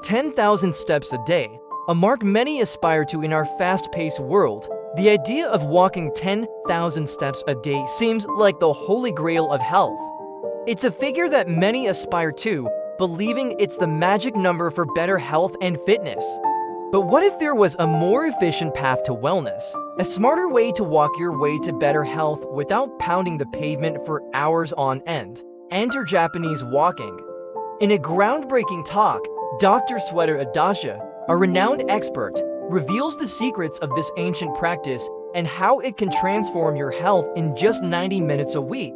10,000 steps a day, a mark many aspire to in our fast-paced world. The idea of walking 10,000 steps a day seems like the holy grail of health. It's a figure that many aspire to, believing it's the magic number for better health and fitness. But what if there was a more efficient path to wellness? A smarter way to walk your way to better health without pounding the pavement for hours on end? Enter Japanese walking. In a groundbreaking talk, Dr. Sweta Adatia, a renowned expert, reveals the secrets of this ancient practice and how it can transform your health in just 90 minutes a week.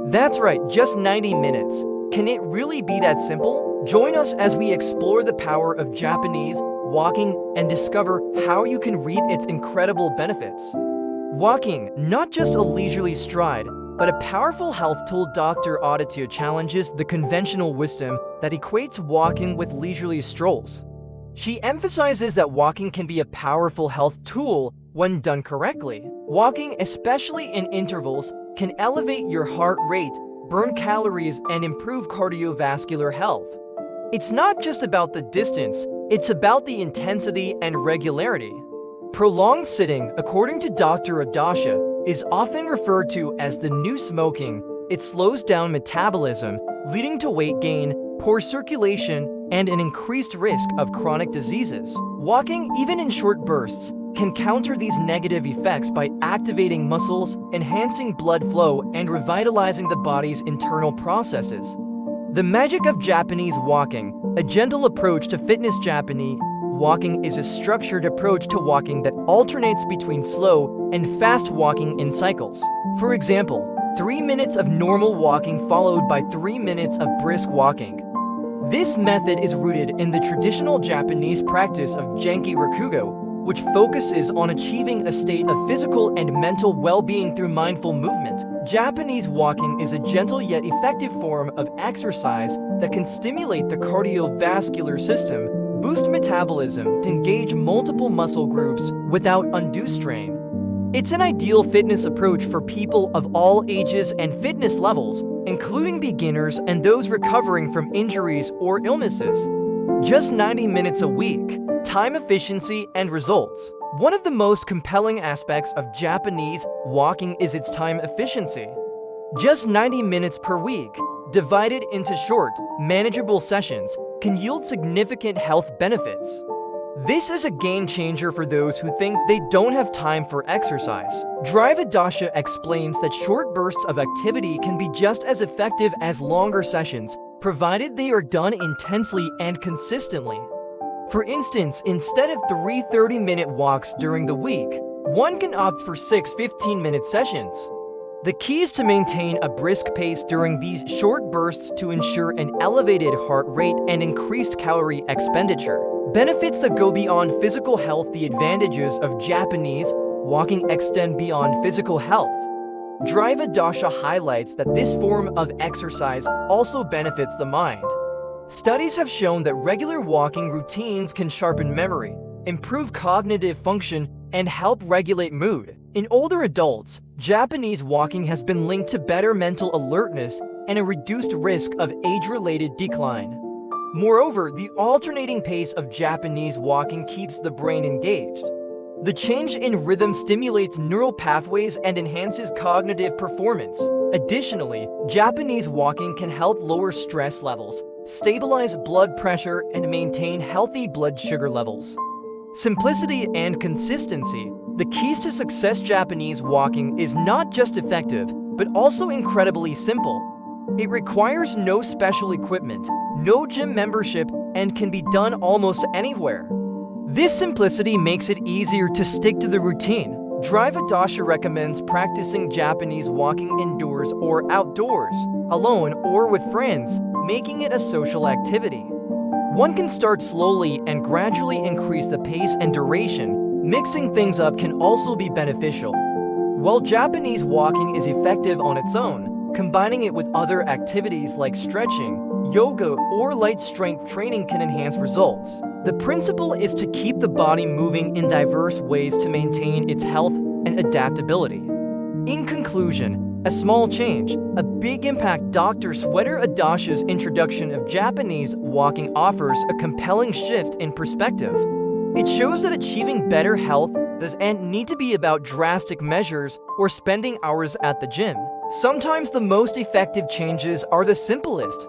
That's right, just 90 minutes. Can it really be that simple? Join us as we explore the power of Japanese walking and discover how you can reap its incredible benefits. Walking, not just a leisurely stride, but a powerful health tool. Dr. Adatia challenges the conventional wisdom that equates walking with leisurely strolls. She emphasizes that walking can be a powerful health tool when done correctly. Walking, especially in intervals, can elevate your heart rate, burn calories, and improve cardiovascular health. It's not just about the distance, it's about the intensity and regularity. Prolonged sitting, according to Dr. Adatia, is often referred to as the new smoking. It slows down metabolism, leading to weight gain, poor circulation, and an increased risk of chronic diseases. Walking, even in short bursts, can counter these negative effects by activating muscles, enhancing blood flow, and revitalizing the body's internal processes. The magic of Japanese walking, a gentle approach to fitness. Japanese walking is a structured approach to walking that alternates between slow and fast walking in cycles. For example, 3 minutes of normal walking followed by 3 minutes of brisk walking. This method is rooted in the traditional Japanese practice of Genki Rakugo, which focuses on achieving a state of physical and mental well-being through mindful movement. Japanese walking is a gentle yet effective form of exercise that can stimulate the cardiovascular system, boost metabolism, and engage multiple muscle groups without undue strain. It's an ideal fitness approach for people of all ages and fitness levels, including beginners and those recovering from injuries or illnesses. Just 90 minutes a week, time efficiency and results. One of the most compelling aspects of Japanese walking is its time efficiency. Just 90 minutes per week, divided into short, manageable sessions, can yield significant health benefits. This is a game changer for those who think they don't have time for exercise. Dr. Adatia explains that short bursts of activity can be just as effective as longer sessions, provided they are done intensely and consistently. For instance, instead of 3 30-minute walks during the week, one can opt for 6 15-minute sessions. The key is to maintain a brisk pace during these short bursts to ensure an elevated heart rate and increased calorie expenditure. Benefits that go beyond physical health. The advantages of Japanese walking extend beyond physical health. Dr. Adatia highlights that this form of exercise also benefits the mind. Studies have shown that regular walking routines can sharpen memory, improve cognitive function, and help regulate mood. In older adults, Japanese walking has been linked to better mental alertness and a reduced risk of age-related decline. Moreover, the alternating pace of Japanese walking keeps the brain engaged. The change in rhythm stimulates neural pathways and enhances cognitive performance. Additionally, Japanese walking can help lower stress levels, stabilize blood pressure, and maintain healthy blood sugar levels. Simplicity and consistency. The keys to success. Japanese walking is not just effective, but also incredibly simple. It requires no special equipment, no gym membership, and can be done almost anywhere. This simplicity makes it easier to stick to the routine. Dr. Adatia recommends practicing Japanese walking indoors or outdoors, alone or with friends, making it a social activity. One can start slowly and gradually increase the pace and duration. Mixing things up can also be beneficial. While Japanese walking is effective on its own, combining it with other activities like stretching, yoga, or light strength training can enhance results. The principle is to keep the body moving in diverse ways to maintain its health and adaptability. In conclusion, A small change, a big impact. Dr. Sweta Adatia's introduction of Japanese walking offers a compelling shift in perspective. It shows that achieving better health doesn't need to be about drastic measures or spending hours at the gym. Sometimes the most effective changes are the simplest.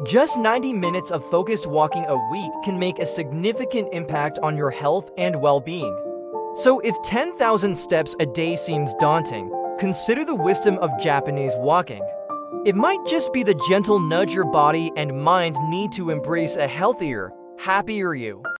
Just 90 minutes of focused walking a week can make a significant impact on your health and well-being. So if 10,000 steps a day seems daunting, consider the wisdom of Japanese walking. It might just be the gentle nudge your body and mind need to embrace a healthier, happier you.